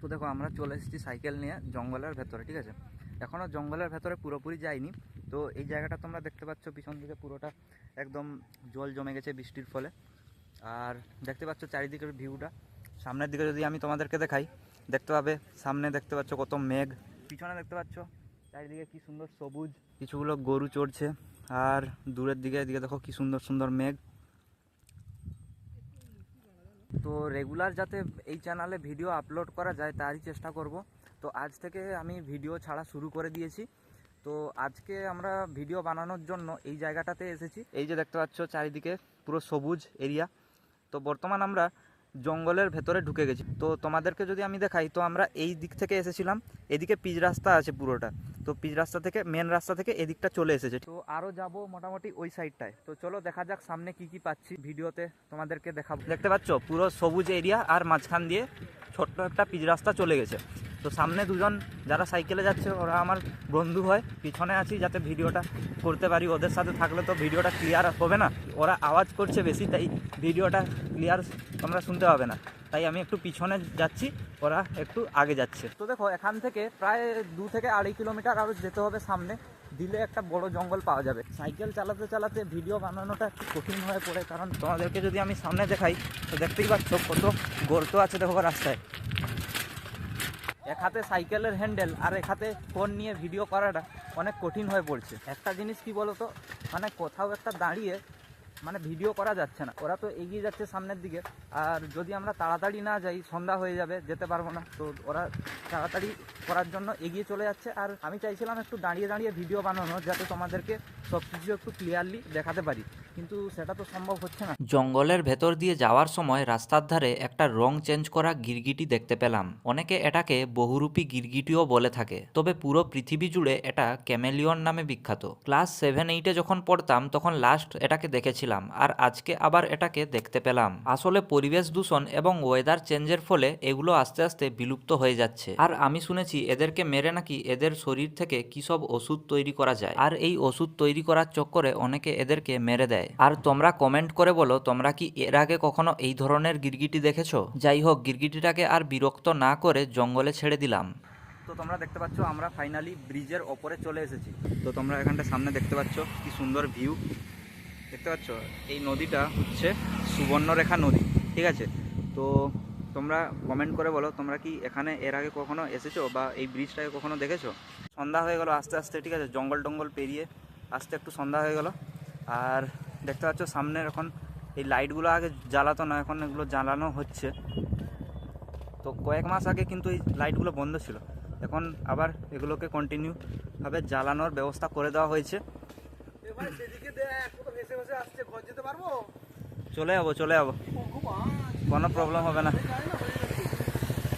তো দেখো আমরা চলে এসেছি সাইকেল নিয়ে জঙ্গলের ভেতরে, ঠিক আছে। এখনও জঙ্গলের ভেতরে পুরোপুরি যাইনি। তো এই জায়গাটা তোমরা দেখতে পাচ্ছ পিছন দিকে পুরোটা একদম জল জমে গেছে বৃষ্টির ফলে। আর দেখতে পাচ্ছ চারিদিকের ভিউটা। সামনের দিকে যদি আমি তোমাদেরকে দেখাই, দেখতে পাবে সামনে দেখতে পাচ্ছ কত মেঘ, পিছনে দেখতে পাচ্ছ চারিদিকে কি সুন্দর সবুজ, কিছুগুলো গরু চড়ছে। আর দূরের দিকে এদিকে দেখো কি সুন্দর সুন্দর মেঘ। তো রেগুলার যাতে এই চ্যানেলে ভিডিও আপলোড করা যায় তারই চেষ্টা করব। তো আজ থেকে আমি ভিডিও ছাড়া শুরু করে দিয়েছি। তো আজকে আমরা ভিডিও বানানোর জন্য এই জায়গাটাতে এসেছি। এই যে দেখতে পাচ্ছ চারিদিকে পুরো সবুজ এরিয়া। তো বর্তমান আমরা জঙ্গলের ভেতরে ঢুকে গেছি। তো তোমাদেরকে যদি আমি দেখাই, তো আমরা এই দিক থেকে এসেছিলাম, এদিকে পিচ রাস্তা আছে পুরোটা। তো পিচ রাস্তা থেকে মেন রাস্তা থেকে এদিকটা চলে এসেছে। তো আরও যাব মোটামুটি ওই সাইডটায়। তো চলো দেখা যাক সামনে কি কি পাচ্ছি, ভিডিওতে তোমাদেরকে দেখাবো। দেখতে পাচ্ছ পুরো সবুজ এরিয়া আর মাঝখান দিয়ে ছোট্ট একটা পিচ রাস্তা চলে গেছে। তো সামনে দুজন যারা সাইকেলে যাচ্ছে ওরা আমার বন্ধু হয়, পিছনে আছি যাতে ভিডিওটা করতে পারি। ওদের সাথে থাকলে তো ভিডিওটা ক্লিয়ার হবে না, ওরা আওয়াজ করছে বেশি, তাই ভিডিওটা ক্লিয়ার তোমরা শুনতে পাবে না। তাই আমি একটু পিছনে যাচ্ছি, ওরা একটু আগে যাচ্ছে। তো দেখো এখান থেকে প্রায় 2 থেকে 2.5 কিলোমিটার আরও যেতে হবে সামনে, দিলে একটা বড় জঙ্গল পাওয়া যাবে। সাইকেল চালাতে চালাতে ভিডিও বানানোটা একটু কঠিন হয়ে পড়ে, কারণ তোমাদেরকে যদি আমি সামনে দেখাই তো দেখতেই পাচ্ছ কত গর্ত আছে দেখো রাস্তায়। এক হাতে সাইকেলের হ্যান্ডেল আর এক হাতে ফোন নিয়ে ভিডিও করাটা অনেক কঠিন হয়ে পড়ছে। একটা জিনিস কি বলতো, মানে কোথাও একটা দাঁড়িয়ে মানে ভিডিও করা যাচ্ছে না। ওরা তো এগিয়ে যাচ্ছে সামনের দিকে, আর যদি আমরা তাড়াতাড়ি না যাই সন্ধ্যা হয়ে যাবে, যেতে পারবো না। তো ওরা তাড়াতাড়ি করার জন্য এগিয়ে চলে যাচ্ছে। আর আমি চাইছিলাম একটু দাঁড়িয়ে দাঁড়িয়ে ভিডিও বানানো, যাতে তোমাদেরকে সব কিছু একটু ক্লিয়ারলি দেখাতে পারি, কিন্তু সেটা তো সম্ভব হচ্ছে না। জঙ্গলের ভেতর দিয়ে যাওয়ার সময় রাস্তার ধারে একটা রং চেঞ্জ করা গিরগিটি দেখতে পেলাম। অনেকে এটাকে বহুরূপী গিরগিটিও বলে থাকে, তবে পুরো পৃথিবী জুড়ে এটা ক্যামেলিয়ন নামে বিখ্যাত। ক্লাস 7-8-এ যখন পড়তাম তখন লাস্ট এটাকে দেখেছিলাম, আর আজকে আবার এটাকে দেখতে পেলাম। আসলে পরিবেশ দূষণ এবং ওয়েদার চেঞ্জের ফলে এগুলো আস্তে আস্তে বিলুপ্ত হয়ে যাচ্ছে। আর আমি শুনেছি এদেরকে মেরে নাকি এদের শরীর থেকে কি সব ওষুধ তৈরি করা যায়, আর এই ওষুধ তৈরি করার চক্করে অনেকে এদেরকে মেরে দেয়। আর তোমরা কমেন্ট করে বলো তোমরা কি এর আগে কখনো এই ধরনের গিরগিটি দেখেছো। যাই হোক, গিরগিটিটাকে আর বিরক্ত না করে জঙ্গলে ছেড়ে দিলাম। তো তোমরা দেখতে পাচ্ছ আমরা ফাইনালি ব্রিজের ওপরে চলে এসেছি। তো তোমরা এখানটা সামনে দেখতে পাচ্ছ কি সুন্দর ভিউ। দেখতে পাচ্ছ এই নদীটা হচ্ছে সুবর্ণরেখা নদী, ঠিক আছে। তো তোমরা কমেন্ট করে বলো তোমরা কি এখানে এর আগে কখনো এসেছো বা এই ব্রিজটাকে কখনো দেখেছো। সন্ধ্যা হয়ে গেল আস্তে আস্তে, ঠিক আছে, জঙ্গল টঙ্গল পেরিয়ে আস্তে একটু সন্ধ্যা হয়ে গেল। আর দেখতে পাচ্ছ সামনে এখন এই লাইটগুলো আগে জ্বালাতো না, এখন এগুলো জ্বালানো হচ্ছে। তো কয়েক মাস আগে কিন্তু এই লাইটগুলো বন্ধ ছিল, এখন আবার এগুলোকে কন্টিনিউভাবে জ্বালানোর ব্যবস্থা করে দেওয়া হয়েছে। চলে যাবো, কোনো প্রবলেম হবে না।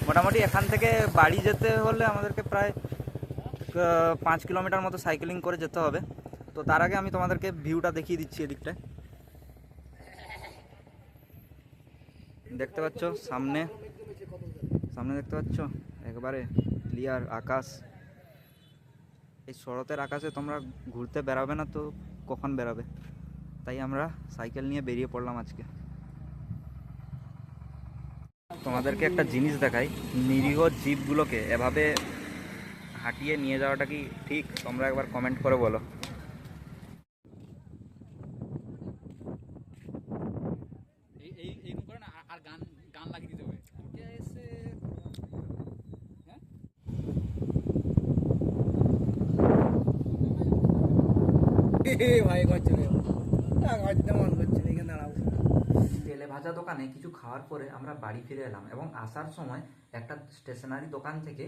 মোটামুটি এখান থেকে বাড়ি যেতে হলে আমাদেরকে প্রায় 5 কিলোমিটার মতো সাইকেলিং করে যেতে হবে। তো তার আগে আমি তোমাদেরকে ভিউটা দেখিয়ে দিচ্ছি। এদিকটায় দেখতে পাচ্ছ সামনে দেখতে পাচ্ছ একবারে ক্লিয়ার আকাশ। এই শরতের আকাশে তোমরা ঘুরতে বেরাবে না তো কখন বেরাবে, তাই আমরা সাইকেল নিয়ে বেরিয়ে পড়লাম আজকে। তোমাদেরকে একটা জিনিস দেখাই, নিরীহ জীবগুলোকে এভাবে হাঁটিয়ে নিয়ে যাওয়াটা কি ঠিক? তোমরা একবার কমেন্ট করে বলো। তেলে ভাজা দোকানে কিছু খাওয়ার পরে আমরা বাড়ি ফিরে এলাম, এবং আসার সময় একটা স্টেশনারি দোকান থেকে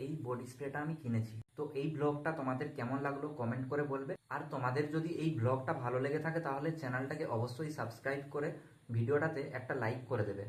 এই বডি স্প্রেটা আমি কিনেছি। তো এই ব্লগটা তোমাদের কেমন লাগলো কমেন্ট করে বলবে। আর তোমাদের যদি এই ব্লগটা ভালো লেগে থাকে তাহলে চ্যানেলটাকে অবশ্যই সাবস্ক্রাইব করে ভিডিওটাতে একটা লাইক করে দেবে।